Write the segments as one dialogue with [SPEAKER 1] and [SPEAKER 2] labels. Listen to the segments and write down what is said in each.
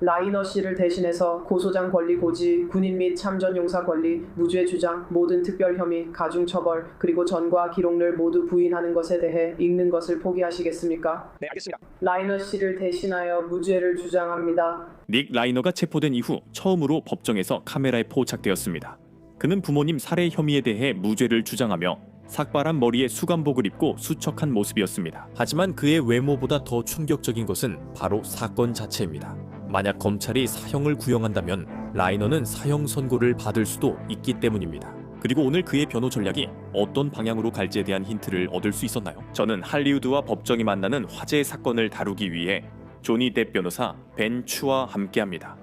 [SPEAKER 1] 라이너 씨를 대신해서 고소장 권리 고지, 군인 및 참전 용사 권리, 무죄 주장, 모든 특별 혐의, 가중 처벌, 그리고 전과 기록을 모두 부인하는 것에 대해 읽는 것을 포기하시겠습니까?
[SPEAKER 2] 네, 알겠습니다.
[SPEAKER 1] 라이너 씨를 대신하여 무죄를 주장합니다.
[SPEAKER 3] 닉 라이너가 체포된 이후 처음으로 법정에서 카메라에 포착되었습니다. 그는 부모님 살해 혐의에 대해 무죄를 주장하며 삭발한 머리에 수감복을 입고 수척한 모습이었습니다. 하지만 그의 외모보다 더 충격적인 것은 바로 사건 자체입니다. 만약 검찰이 사형을 구형한다면 라이너는 사형 선고를 받을 수도 있기 때문입니다. 그리고 오늘 그의 변호 전략이 어떤 방향으로 갈지에 대한 힌트를 얻을 수 있었나요? 저는 할리우드와 법정이 만나는 화제의 사건을 다루기 위해 조니 뎁 변호사 벤 추와 함께합니다.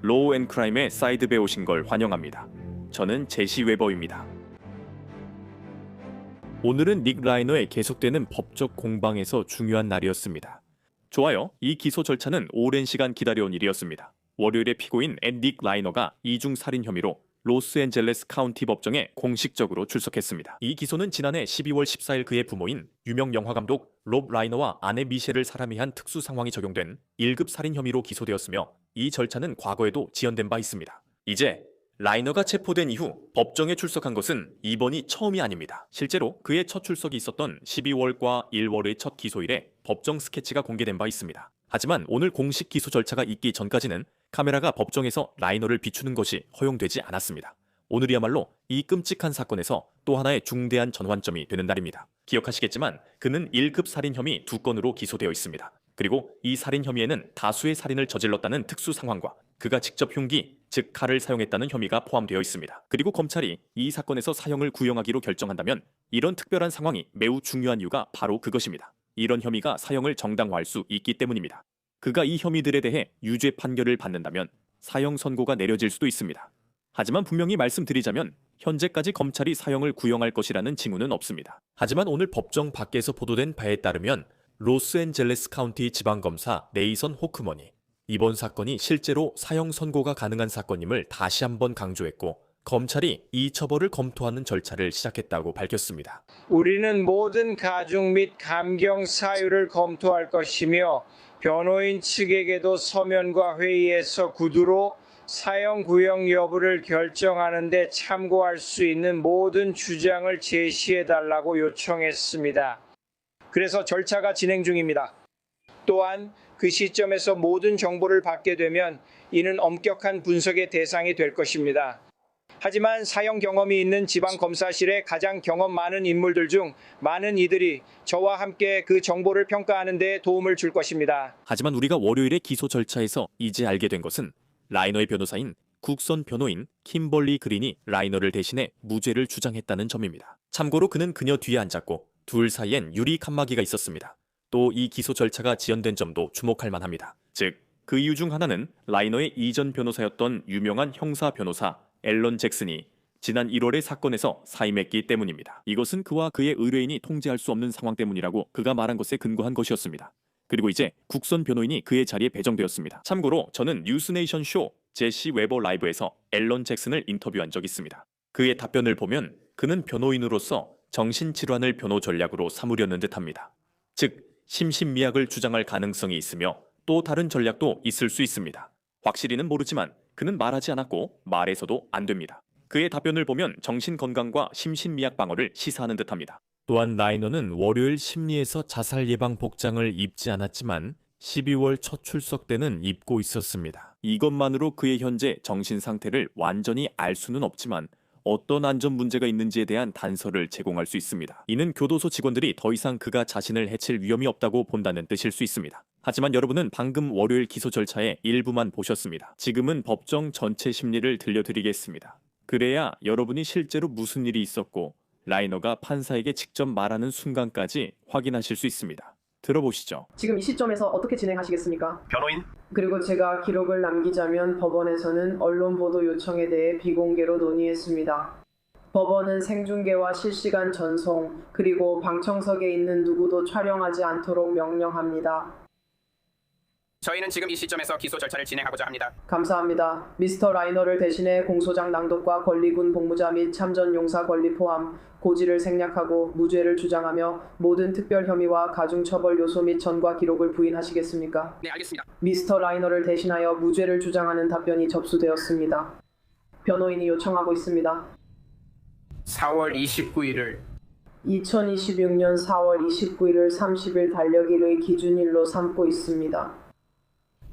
[SPEAKER 3] 로우 앤 크라임의 사이드배 오신 걸 환영합니다. 저는 제시 웨버입니다. 오늘은 닉 라이너의 계속되는 법적 공방에서 중요한 날이었습니다. 좋아요. 이 기소 절차는 오랜 시간 기다려온 일이었습니다. 월요일에 피고인 닉 라이너가 이중 살인 혐의로 로스앤젤레스 카운티 법정에 공식적으로 출석했습니다. 이 기소는 지난해 12월 14일 그의 부모인 유명 영화감독 롭 라이너와 아내 미셸을 사람이 한 특수 상황이 적용된 1급 살인 혐의로 기소되었으며 이 절차는 과거에도 지연된 바 있습니다. 이제 라이너가 체포된 이후 법정에 출석한 것은 이번이 처음이 아닙니다. 실제로 그의 첫 출석이 있었던 12월과 1월의 첫 기소일에 법정 스케치가 공개된 바 있습니다. 하지만 오늘 공식 기소 절차가 있기 전까지는 카메라가 법정에서 라이너를 비추는 것이 허용되지 않았습니다. 오늘이야말로 이 끔찍한 사건에서 또 하나의 중대한 전환점이 되는 날입니다. 기억하시겠지만 그는 1급 살인 혐의 2건으로 기소되어 있습니다. 그리고 이 살인 혐의에는 다수의 살인을 저질렀다는 특수 상황과 그가 직접 흉기, 즉 칼을 사용했다는 혐의가 포함되어 있습니다. 그리고 검찰이 이 사건에서 사형을 구형하기로 결정한다면 이런 특별한 상황이 매우 중요한 이유가 바로 그것입니다. 이런 혐의가 사형을 정당화할 수 있기 때문입니다. 그가 이 혐의들에 대해 유죄 판결을 받는다면 사형 선고가 내려질 수도 있습니다. 하지만 분명히 말씀드리자면 현재까지 검찰이 사형을 구형할 것이라는 징후는 없습니다. 하지만 오늘 법정 밖에서 보도된 바에 따르면 로스앤젤레스 카운티 지방검사 네이선 호크먼이 이번 사건이 실제로 사형 선고가 가능한 사건임을 다시 한번 강조했고 검찰이 이 처벌을 검토하는 절차를 시작했다고 밝혔습니다.
[SPEAKER 4] 우리는 모든 가중 및 감경 사유를 검토할 것이며 변호인 측에게도 서면과 회의에서 구두로 사형 구형 여부를 결정하는 데 참고할 수 있는 모든 주장을 제시해달라고 요청했습니다. 그래서 절차가 진행 중입니다. 또한 그 시점에서 모든 정보를 받게 되면 이는 엄격한 분석의 대상이 될 것입니다. 하지만 사형 경험이 있는 지방검사실의 가장 경험 많은 인물들 중 많은 이들이 저와 함께 그 정보를 평가하는 데 도움을 줄 것입니다.
[SPEAKER 3] 하지만 우리가 월요일의 기소 절차에서 이제 알게 된 것은 라이너의 변호사인 국선 변호인 킴벌리 그린이 라이너를 대신해 무죄를 주장했다는 점입니다. 참고로 그는 그녀 뒤에 앉았고 둘 사이엔 유리 칸막이가 있었습니다. 또 이 기소 절차가 지연된 점도 주목할 만합니다. 즉, 그 이유 중 하나는 라이너의 이전 변호사였던 유명한 형사 변호사 앨런 잭슨이 지난 1월의 사건에서 사임했기 때문입니다. 이것은 그와 그의 의뢰인이 통제할 수 없는 상황 때문이라고 그가 말한 것에 근거한 것이었습니다. 그리고 이제 국선 변호인이 그의 자리에 배정되었습니다. 참고로 저는 뉴스네이션 쇼 제시 웨버 라이브에서 앨런 잭슨을 인터뷰한 적이 있습니다. 그의 답변을 보면 그는 변호인으로서 정신질환을 변호 전략으로 삼으려는 듯합니다. 즉, 심신미약을 주장할 가능성이 있으며 또 다른 전략도 있을 수 있습니다. 확실히는 모르지만 그는 말하지 않았고 말해서도 안 됩니다. 그의 답변을 보면 정신건강과 심신미약 방어를 시사하는 듯합니다. 또한 라이너는 월요일 심리에서 자살 예방 복장을 입지 않았지만 12월 첫 출석 때는 입고 있었습니다. 이것만으로 그의 현재 정신 상태를 완전히 알 수는 없지만 어떤 안전 문제가 있는지에 대한 단서를 제공할 수 있습니다. 이는 교도소 직원들이 더 이상 그가 자신을 해칠 위험이 없다고 본다는 뜻일 수 있습니다. 하지만 여러분은 방금 월요일 기소 절차의 일부만 보셨습니다. 지금은 법정 전체 심리를 들려드리겠습니다. 그래야 여러분이 실제로 무슨 일이 있었고 라이너가 판사에게 직접 말하는 순간까지 확인하실 수 있습니다. 들어보시죠.
[SPEAKER 1] 지금 이 시점에서 어떻게 진행하시겠습니까?
[SPEAKER 2] 변호인,
[SPEAKER 1] 그리고 제가 기록을 남기자면 법원에서는 언론 보도 요청에 대해 비공개로 논의했습니다. 법원은 생중계와 실시간 전송, 그리고 방청석에 있는 누구도 촬영하지 않도록 명령합니다.
[SPEAKER 2] 저희는 지금 이 시점에서 기소 절차를 진행하고자 합니다.
[SPEAKER 1] 감사합니다. 미스터 라이너를 대신해 공소장 낭독과 권리군 복무자 및 참전용사 권리 포함 고지를 생략하고 무죄를 주장하며 모든 특별 혐의와 가중처벌 요소 및 전과 기록을 부인하시겠습니까?
[SPEAKER 2] 네, 알겠습니다.
[SPEAKER 1] 미스터 라이너를 대신하여 무죄를 주장하는 답변이 접수되었습니다. 변호인이 요청하고 있습니다.
[SPEAKER 2] 4월 29일을
[SPEAKER 1] 2026년 4월 29일을 30일 달력일의 기준일로 삼고 있습니다.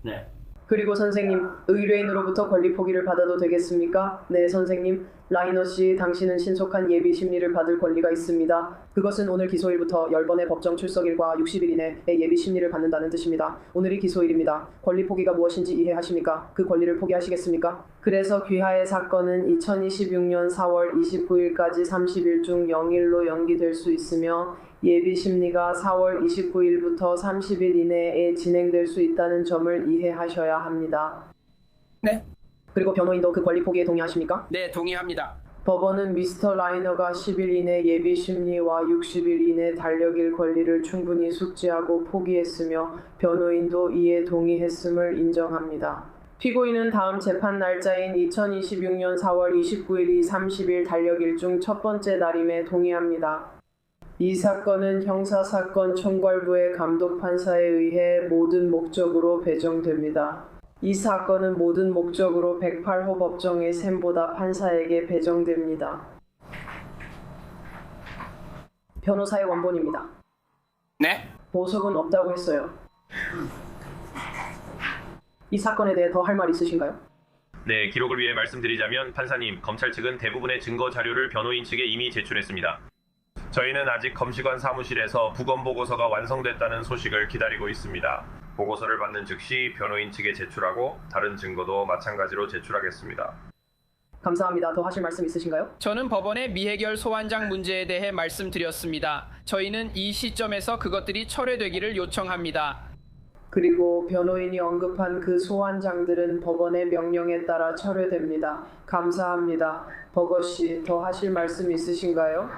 [SPEAKER 2] 네.
[SPEAKER 1] 그리고 선생님, 의뢰인으로부터 권리 포기를 받아도 되겠습니까? 네, 선생님. 라이너 씨, 당신은 신속한 예비 심리를 받을 권리가 있습니다. 그것은 오늘 기소일부터 10번의 법정 출석일과 60일 이내에 예비 심리를 받는다는 뜻입니다. 오늘이 기소일입니다. 권리 포기가 무엇인지 이해하십니까? 그 권리를 포기하시겠습니까? 그래서 귀하의 사건은 2026년 4월 29일까지 30일 중 0일로 연기될 수 있으며 예비 심리가 4월 29일부터 30일 이내에 진행될 수 있다는 점을 이해하셔야 합니다.
[SPEAKER 2] 네.
[SPEAKER 1] 그리고 변호인도 그 권리 포기에 동의하십니까?
[SPEAKER 2] 네, 동의합니다.
[SPEAKER 1] 법원은 미스터 라이너가 10일 이내 예비 심리와 60일 이내 달력일 권리를 충분히 숙지하고 포기했으며 변호인도 이에 동의했음을 인정합니다. 피고인은 다음 재판 날짜인 2026년 4월 29일이 30일 달력일 중 첫 번째 날임에 동의합니다. 이 사건은 형사사건 총괄부의 감독 판사에 의해 모든 목적으로 배정됩니다. 이 사건은 모든 목적으로 108호 법정의 셈보다 판사에게 배정됩니다. 변호사의 원본입니다.
[SPEAKER 2] 네.
[SPEAKER 1] 보석은 없다고 했어요. 이 사건에 대해 더 할 말 있으신가요?
[SPEAKER 5] 네, 기록을 위해 말씀드리자면 판사님, 검찰 측은 대부분의 증거 자료를 변호인 측에 이미 제출했습니다. 저희는 아직 검시관 사무실에서 부검 보고서가 완성됐다는 소식을 기다리고 있습니다. 보고서를 받는 즉시 변호인 측에 제출하고 다른 증거도 마찬가지로 제출하겠습니다.
[SPEAKER 1] 감사합니다. 더 하실 말씀 있으신가요?
[SPEAKER 6] 저는 법원의 미해결 소환장 문제에 대해 말씀드렸습니다. 저희는 이 시점에서 그것들이 철회되기를 요청합니다.
[SPEAKER 1] 그리고 변호인이 언급한 그 소환장들은 법원의 명령에 따라 철회됩니다. 감사합니다. 버거 씨, 더 하실 말씀 있으신가요?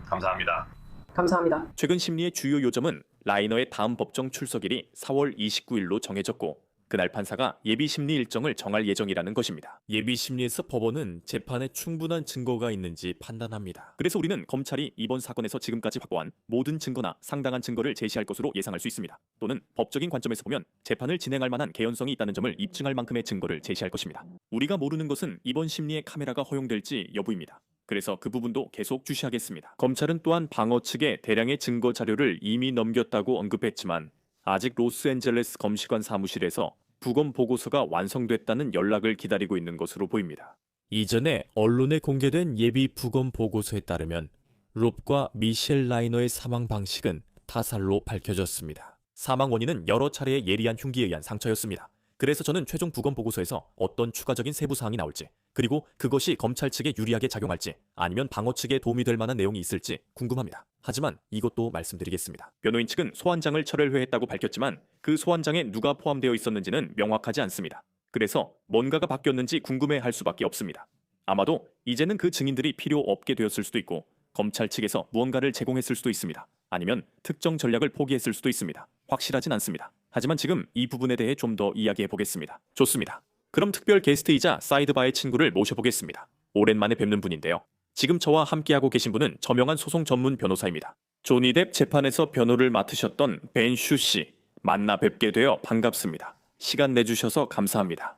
[SPEAKER 5] 감사합니다.
[SPEAKER 1] 감사합니다.
[SPEAKER 3] 최근 심리의 주요 요점은 라이너의 다음 법정 출석일이 4월 29일로 정해졌고 그날 판사가 예비 심리 일정을 정할 예정이라는 것입니다. 예비 심리에서 법원은 재판에 충분한 증거가 있는지 판단합니다. 그래서 우리는 검찰이 이번 사건에서 지금까지 확보한 모든 증거나 상당한 증거를 제시할 것으로 예상할 수 있습니다. 또는 법적인 관점에서 보면 재판을 진행할 만한 개연성이 있다는 점을 입증할 만큼의 증거를 제시할 것입니다. 우리가 모르는 것은 이번 심리에 카메라가 허용될지 여부입니다. 그래서 그 부분도 계속 주시하겠습니다. 검찰은 또한 방어 측에 대량의 증거 자료를 이미 넘겼다고 언급했지만 아직 로스앤젤레스 검시관 사무실에서 부검 보고서가 완성됐다는 연락을 기다리고 있는 것으로 보입니다. 이전에 언론에 공개된 예비 부검 보고서에 따르면 롭과 미셸 라이너의 사망 방식은 타살로 밝혀졌습니다. 사망 원인은 여러 차례의 예리한 흉기에 의한 상처였습니다. 그래서 저는 최종 부검 보고서에서 어떤 추가적인 세부 사항이 나올지, 그리고 그것이 검찰 측에 유리하게 작용할지 아니면 방어 측에 도움이 될 만한 내용이 있을지 궁금합니다. 하지만 이것도 말씀드리겠습니다. 변호인 측은 소환장을 철회했다고 밝혔지만 그 소환장에 누가 포함되어 있었는지는 명확하지 않습니다. 그래서 뭔가가 바뀌었는지 궁금해할 수밖에 없습니다. 아마도 이제는 그 증인들이 필요 없게 되었을 수도 있고 검찰 측에서 무언가를 제공했을 수도 있습니다. 아니면 특정 전략을 포기했을 수도 있습니다. 확실하진 않습니다. 하지만 지금 이 부분에 대해 좀 더 이야기해 보겠습니다. 좋습니다. 그럼 특별 게스트이자 사이드바의 친구를 모셔보겠습니다. 오랜만에 뵙는 분인데요. 지금 저와 함께하고 계신 분은 저명한 소송 전문 변호사입니다. 조니 뎁 재판에서 변호를 맡으셨던 벤 슈 씨, 만나 뵙게 되어 반갑습니다. 시간 내주셔서 감사합니다.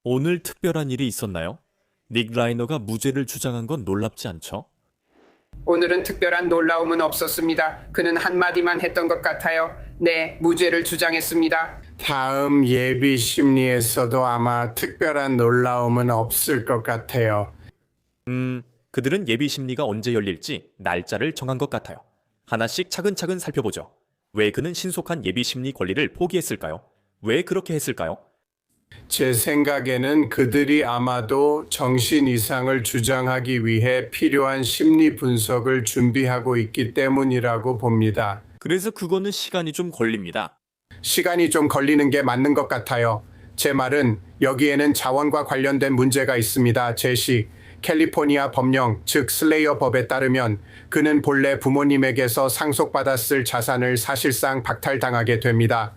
[SPEAKER 3] 오늘 특별한 일이 있었나요? 닉 라이너가 무죄를 주장한 건 놀랍지 않죠?
[SPEAKER 2] 오늘은 특별한 놀라움은 없었습니다. 그는 한마디만 했던 것 같아요. 네, 무죄를 주장했습니다.
[SPEAKER 7] 다음 예비 심리에서도 아마 특별한 놀라움은 없을 것 같아요.
[SPEAKER 3] 그들은 예비 심리가 언제 열릴지 날짜를 정한 것 같아요. 하나씩 차근차근 살펴보죠. 왜 그는 신속한 예비 심리 권리를 포기했을까요? 왜 그렇게 했을까요?
[SPEAKER 7] 제 생각에는 그들이 아마도 정신 이상을 주장하기 위해 필요한 심리 분석을 준비하고 있기 때문이라고 봅니다.
[SPEAKER 3] 그래서 그거는 시간이 좀 걸립니다.
[SPEAKER 7] 시간이 좀 걸리는 게 맞는 것 같아요. 제 말은 여기에는 자원과 관련된 문제가 있습니다. 제시, 캘리포니아 법령, 즉 슬레이어 법에 따르면 그는 본래 부모님에게서 상속받았을 자산을 사실상 박탈당하게 됩니다.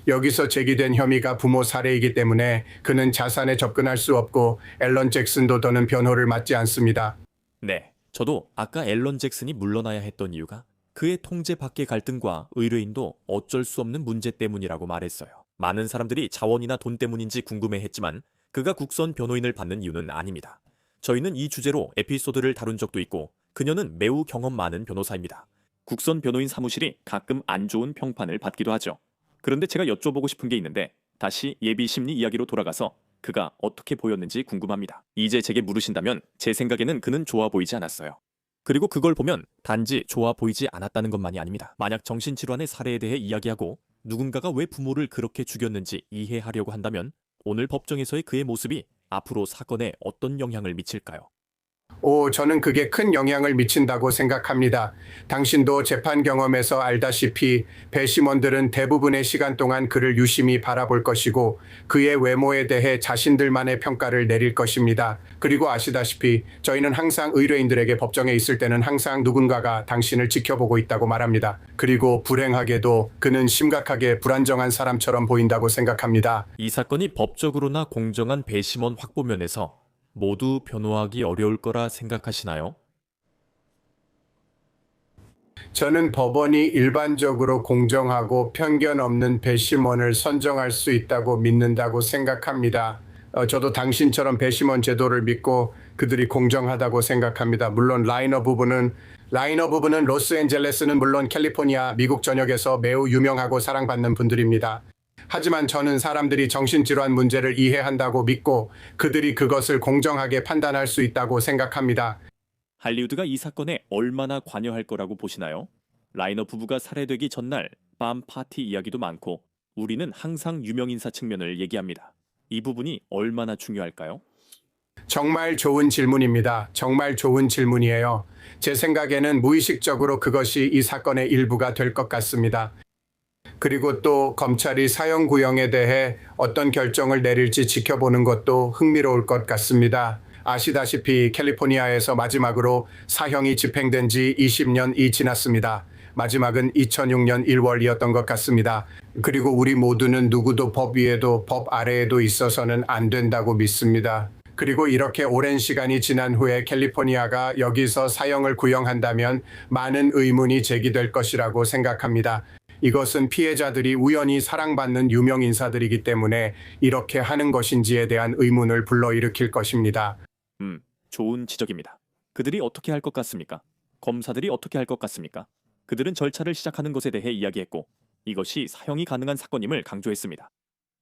[SPEAKER 7] 여기서 제기된 혐의가 부모 살해이기 때문에 그는 자산에 접근할 수 없고 앨런 잭슨도 더는 변호를 맡지 않습니다.
[SPEAKER 3] 네, 저도 아까 앨런 잭슨이 물러나야 했던 이유가 그의 통제 밖의 갈등과 의뢰인도 어쩔 수 없는 문제 때문이라고 말했어요. 많은 사람들이 자원이나 돈 때문인지 궁금해했지만 그가 국선 변호인을 받는 이유는 아닙니다. 저희는 이 주제로 에피소드를 다룬 적도 있고 그녀는 매우 경험 많은 변호사입니다. 국선 변호인 사무실이 가끔 안 좋은 평판을 받기도 하죠. 그런데 제가 여쭤보고 싶은 게 있는데 다시 예비 심리 이야기로 돌아가서 그가 어떻게 보였는지 궁금합니다. 이제 제게 물으신다면 제 생각에는 그는 좋아 보이지 않았어요. 그리고 그걸 보면 단지 좋아 보이지 않았다는 것만이 아닙니다. 만약 정신질환의 사례에 대해 이야기하고 누군가가 왜 부모를 그렇게 죽였는지 이해하려고 한다면 오늘 법정에서의 그의 모습이 앞으로 사건에 어떤 영향을 미칠까요?
[SPEAKER 7] 저는 그게 큰 영향을 미친다고 생각합니다. 당신도 재판 경험에서 알다시피 배심원들은 대부분의 시간 동안 그를 유심히 바라볼 것이고 그의 외모에 대해 자신들만의 평가를 내릴 것입니다. 그리고 아시다시피 저희는 항상 의뢰인들에게 법정에 있을 때는 항상 누군가가 당신을 지켜보고 있다고 말합니다. 그리고 불행하게도 그는 심각하게 불안정한 사람처럼 보인다고 생각합니다.
[SPEAKER 3] 이 사건이 법적으로나 공정한 배심원 확보 면에서 모두 변호하기 어려울 거라 생각하시나요?
[SPEAKER 7] 저는 법원이 일반적으로 공정하고 편견 없는 배심원을 선정할 수 있다고 믿는다고 생각합니다. 저도 당신처럼 배심원 제도를 믿고 그들이 공정하다고 생각합니다. 물론 라이너 부부는 로스앤젤레스는 물론 캘리포니아 미국 전역에서 매우 유명하고 사랑받는 분들입니다. 하지만 저는 사람들이 정신질환 문제를 이해한다고 믿고 그들이 그것을 공정하게 판단할 수 있다고 생각합니다.
[SPEAKER 3] 할리우드가 이 사건에 얼마나 관여할 거라고 보시나요? 라이너 부부가 살해되기 전날 밤 파티 이야기도 많고 우리는 항상 유명인사 측면을 얘기합니다. 이 부분이 얼마나 중요할까요?
[SPEAKER 7] 정말 좋은 질문입니다. 정말 좋은 질문이에요. 제 생각에는 무의식적으로 그것이 이 사건의 일부가 될 것 같습니다. 그리고 또 검찰이 사형 구형에 대해 어떤 결정을 내릴지 지켜보는 것도 흥미로울 것 같습니다. 아시다시피 캘리포니아에서 마지막으로 사형이 집행된 지 20년이 지났습니다. 마지막은 2006년 1월이었던 것 같습니다. 그리고 우리 모두는 누구도 법 위에도 법 아래에도 있어서는 안 된다고 믿습니다. 그리고 이렇게 오랜 시간이 지난 후에 캘리포니아가 여기서 사형을 구형한다면 많은 의문이 제기될 것이라고 생각합니다. 이것은 피해자들이 우연히 사랑받는 유명 인사들이기 때문에 이렇게 하는 것인지에 대한 의문을 불러일으킬 것입니다.
[SPEAKER 3] 좋은 지적입니다. 그들이 어떻게 할 것 같습니까? 검사들이 어떻게 할 것 같습니까? 그들은 절차를 시작하는 것에 대해 이야기했고 이것이 사형이 가능한 사건임을 강조했습니다.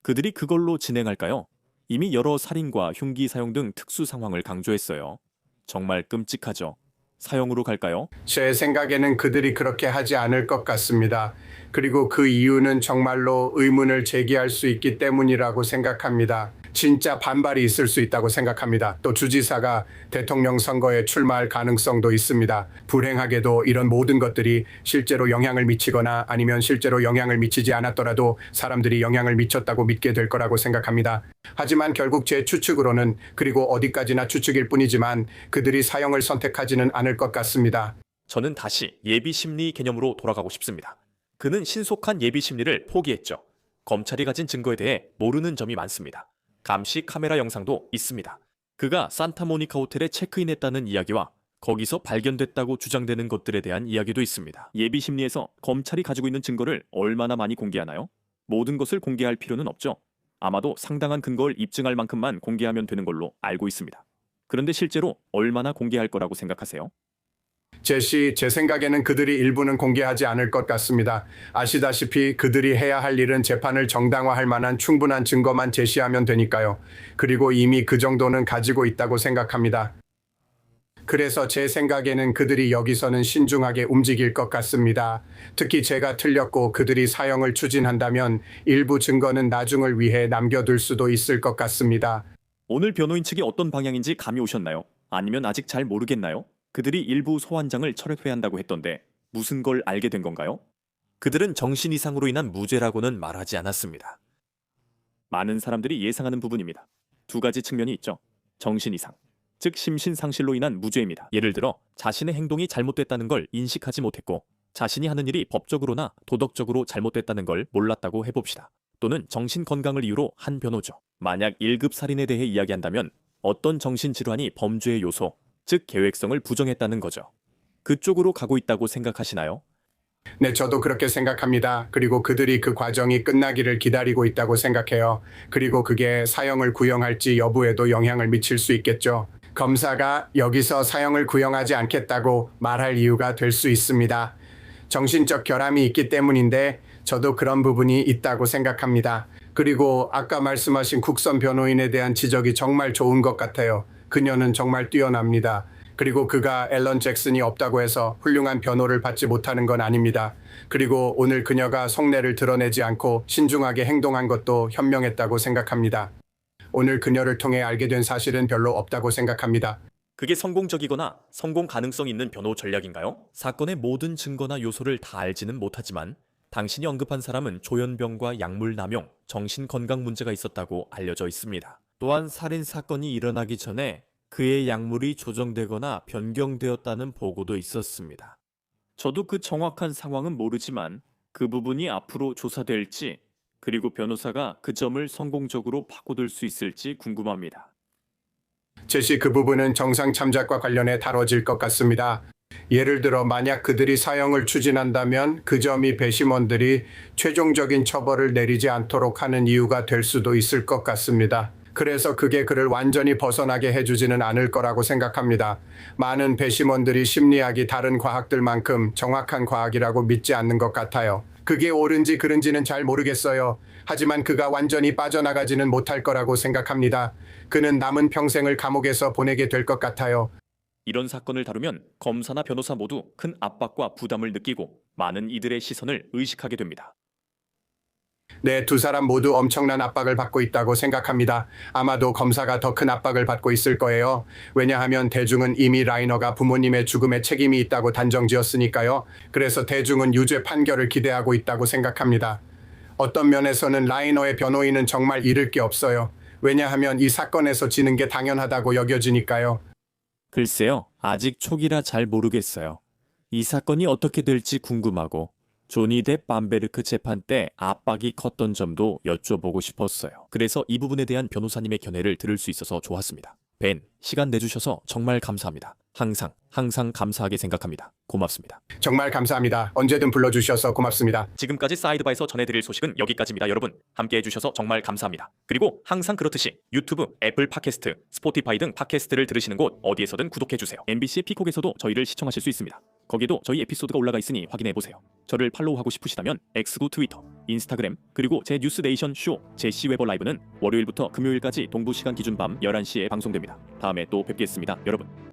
[SPEAKER 3] 그들이 그걸로 진행할까요? 이미 여러 살인과 흉기 사용 등 특수 상황을 강조했어요. 정말 끔찍하죠. 사형으로 갈까요?
[SPEAKER 7] 제 생각에는 그들이 그렇게 하지 않을 것 같습니다. 그리고 그 이유는 정말로 의문을 제기할 수 있기 때문이라고 생각합니다. 진짜 반발이 있을 수 있다고 생각합니다. 또 주지사가 대통령 선거에 출마할 가능성도 있습니다. 불행하게도 이런 모든 것들이 실제로 영향을 미치거나 아니면 실제로 영향을 미치지 않았더라도 사람들이 영향을 미쳤다고 믿게 될 거라고 생각합니다. 하지만 결국 제 추측으로는 그리고 어디까지나 추측일 뿐이지만 그들이 사형을 선택하지는 않을 것 같습니다.
[SPEAKER 3] 저는 다시 예비 심리 개념으로 돌아가고 싶습니다. 그는 신속한 예비 심리를 포기했죠. 검찰이 가진 증거에 대해 모르는 점이 많습니다. 감시 카메라 영상도 있습니다. 그가 산타모니카 호텔에 체크인했다는 이야기와 거기서 발견됐다고 주장되는 것들에 대한 이야기도 있습니다. 예비 심리에서 검찰이 가지고 있는 증거를 얼마나 많이 공개하나요? 모든 것을 공개할 필요는 없죠. 아마도 상당한 근거를 입증할 만큼만 공개하면 되는 걸로 알고 있습니다. 그런데 실제로 얼마나 공개할 거라고 생각하세요?
[SPEAKER 7] 제 생각에는 그들이 일부는 공개하지 않을 것 같습니다. 아시다시피 그들이 해야 할 일은 재판을 정당화할 만한 충분한 증거만 제시하면 되니까요. 그리고 이미 그 정도는 가지고 있다고 생각합니다. 그래서 제 생각에는 그들이 여기서는 신중하게 움직일 것 같습니다. 특히 제가 틀렸고 그들이 사형을 추진한다면 일부 증거는 나중을 위해 남겨둘 수도 있을 것 같습니다.
[SPEAKER 3] 오늘 변호인 측이 어떤 방향인지 감이 오셨나요? 아니면 아직 잘 모르겠나요? 그들이 일부 소환장을 철회해야 한다고 했던데 무슨 걸 알게 된 건가요? 그들은 정신 이상으로 인한 무죄라고는 말하지 않았습니다. 많은 사람들이 예상하는 부분입니다. 두 가지 측면이 있죠. 정신 이상, 즉 심신상실로 인한 무죄입니다. 예를 들어 자신의 행동이 잘못됐다는 걸 인식하지 못했고 자신이 하는 일이 법적으로나 도덕적으로 잘못됐다는 걸 몰랐다고 해봅시다. 또는 정신 건강을 이유로 한 변호죠. 만약 1급 살인에 대해 이야기한다면 어떤 정신질환이 범죄의 요소, 즉 계획성을 부정했다는 거죠. 그쪽으로 가고 있다고 생각하시나요?
[SPEAKER 7] 네, 저도 그렇게 생각합니다. 그리고 그들이 그 과정이 끝나기를 기다리고 있다고 생각해요. 그리고 그게 사형을 구형할지 여부에도 영향을 미칠 수 있겠죠. 검사가 여기서 사형을 구형하지 않겠다고 말할 이유가 될 수 있습니다. 정신적 결함이 있기 때문인데 저도 그런 부분이 있다고 생각합니다. 그리고 아까 말씀하신 국선 변호인에 대한 지적이 정말 좋은 것 같아요. 그녀는 정말 뛰어납니다. 그리고 그가 앨런 잭슨이 없다고 해서 훌륭한 변호를 받지 못하는 건 아닙니다. 그리고 오늘 그녀가 속내를 드러내지 않고 신중하게 행동한 것도 현명했다고 생각합니다. 오늘 그녀를 통해 알게 된 사실은 별로 없다고 생각합니다.
[SPEAKER 3] 그게 성공적이거나 성공 가능성 있는 변호 전략인가요? 사건의 모든 증거나 요소를 다 알지는 못하지만 당신이 언급한 사람은 조현병과 약물 남용, 정신 건강 문제가 있었다고 알려져 있습니다. 또한 살인 사건이 일어나기 전에 그의 약물이 조정되거나 변경되었다는 보고도 있었습니다. 저도 그 정확한 상황은 모르지만 그 부분이 앞으로 조사될지 그리고 변호사가 그 점을 성공적으로 파고들 수 있을지 궁금합니다.
[SPEAKER 7] 제시 그 부분은 정상 참작과 관련해 다뤄질 것 같습니다. 예를 들어 만약 그들이 사형을 추진한다면 그 점이 배심원들이 최종적인 처벌을 내리지 않도록 하는 이유가 될 수도 있을 것 같습니다. 그래서 그게 그를 완전히 벗어나게 해주지는 않을 거라고 생각합니다. 많은 배심원들이 심리학이 다른 과학들만큼 정확한 과학이라고 믿지 않는 것 같아요. 그게 옳은지 그른지는 잘 모르겠어요. 하지만 그가 완전히 빠져나가지는 못할 거라고 생각합니다. 그는 남은 평생을 감옥에서 보내게 될 것 같아요.
[SPEAKER 3] 이런 사건을 다루면 검사나 변호사 모두 큰 압박과 부담을 느끼고 많은 이들의 시선을 의식하게 됩니다.
[SPEAKER 7] 네, 두 사람 모두 엄청난 압박을 받고 있다고 생각합니다. 아마도 검사가 더 큰 압박을 받고 있을 거예요. 왜냐하면 대중은 이미 라이너가 부모님의 죽음에 책임이 있다고 단정지었으니까요. 그래서 대중은 유죄 판결을 기대하고 있다고 생각합니다. 어떤 면에서는 라이너의 변호인은 정말 잃을 게 없어요. 왜냐하면 이 사건에서 지는 게 당연하다고 여겨지니까요.
[SPEAKER 3] 글쎄요, 아직 초기라 잘 모르겠어요. 이 사건이 어떻게 될지 궁금하고 조니 뎁 밤베르크 재판 때 압박이 컸던 점도 여쭤보고 싶었어요. 그래서 이 부분에 대한 변호사님의 견해를 들을 수 있어서 좋았습니다. 벤, 시간 내주셔서 정말 감사합니다. 항상 감사하게 생각합니다. 고맙습니다.
[SPEAKER 7] 정말 감사합니다. 언제든 불러주셔서 고맙습니다.
[SPEAKER 3] 지금까지 사이드바에서 전해드릴 소식은 여기까지입니다. 여러분, 함께 해주셔서 정말 감사합니다. 그리고 항상 그렇듯이 유튜브, 애플 팟캐스트, 스포티파이 등 팟캐스트를 들으시는 곳 어디에서든 구독해주세요. MBC의 피콕에서도 저희를 시청하실 수 있습니다. 거기에도 저희 에피소드가 올라가 있으니 확인해보세요. 저를 팔로우하고 싶으시다면 X구 트위터, 인스타그램, 그리고 제 뉴스네이션 쇼 제시 웨버 라이브는 월요일부터 금요일까지 동부 시간 기준 밤 11시에 방송됩니다. 다음에 또 뵙겠습니다, 여러분.